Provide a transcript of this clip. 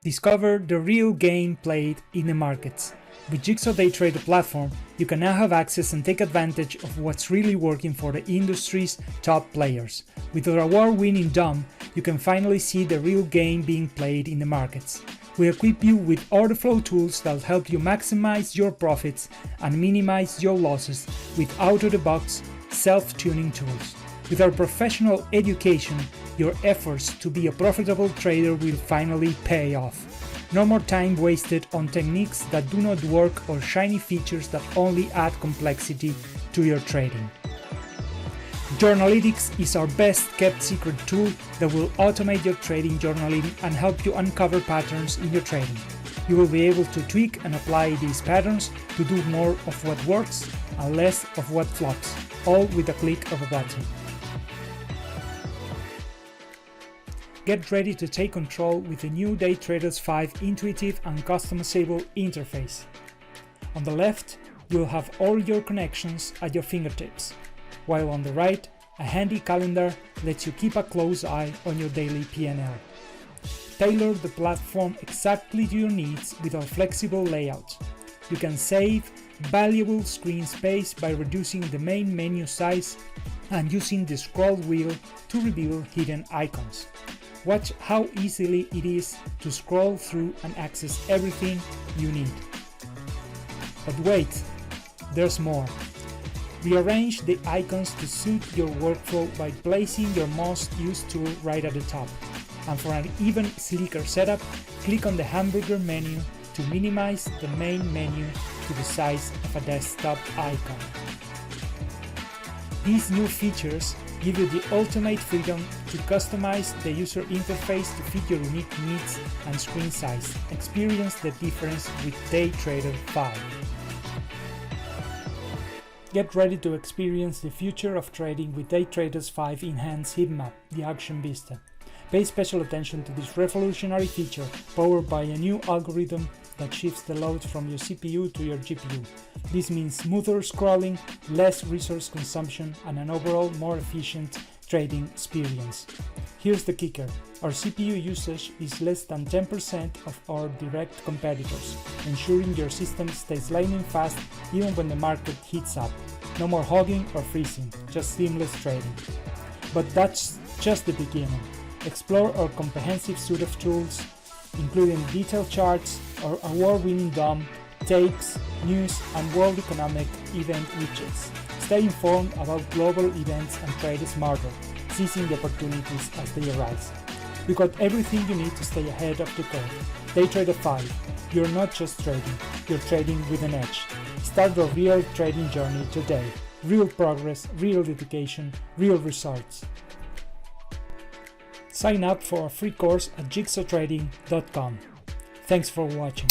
Discover the real game played in the markets. With Jigsaw daytradr platform, you can now have access and take advantage of what's really working for the industry's top players. With our award-winning DOM, you can finally see the real game being played in the markets. We equip you with order flow tools that help you maximize your profits and minimize your losses with out-of-the-box self-tuning tools. With our professional education, your efforts to be a profitable trader will finally pay off. No more time wasted on techniques that do not work or shiny features that only add complexity to your trading. Journalytics is our best kept secret tool that will automate your trading journaling and help you uncover patterns in your trading. You will be able to tweak and apply these patterns to do more of what works and less of what flops, all with a click of a button. Get ready to take control with the new daytradr 5 intuitive and customizable interface. On the left, you'll have all your connections at your fingertips, while on the right, a handy calendar lets you keep a close eye on your daily P&L. Tailor the platform exactly to your needs with our flexible layout. You can save valuable screen space by reducing the main menu size and using the scroll wheel to reveal hidden icons. Watch how easily it is to scroll through and access everything you need. But wait, there's more. Rearrange the icons to suit your workflow by placing your most used tool right at the top. And for an even sleeker setup, click on the hamburger menu to minimize the main menu to the size of a desktop icon. These new features give you the ultimate freedom to customize the user interface to fit your unique needs and screen size. Experience the difference with daytradr 5. Get ready to experience the future of trading with daytradr 5 enhanced heatmap, the Action Vista. Pay special attention to this revolutionary feature, powered by a new algorithm that shifts the load from your CPU to your GPU. This means smoother scrolling, less resource consumption, and an overall more efficient trading experience. Here's the kicker: our CPU usage is less than 10% of our direct competitors, ensuring your system stays lightning fast even when the market heats up. No more hogging or freezing, just seamless trading. But that's just the beginning. Explore our comprehensive suite of tools, including detailed charts, our award-winning DOM, tapes, news, and world economic event widgets. Stay informed about global events and trade smarter, seizing the opportunities as they arise. We got everything you need to stay ahead of the curve. daytradr 5. You're not just trading, you're trading with an edge. Start your real trading journey today. Real progress, real dedication, real results. Sign up for a free course at jigsawtrading.com. Thanks for watching.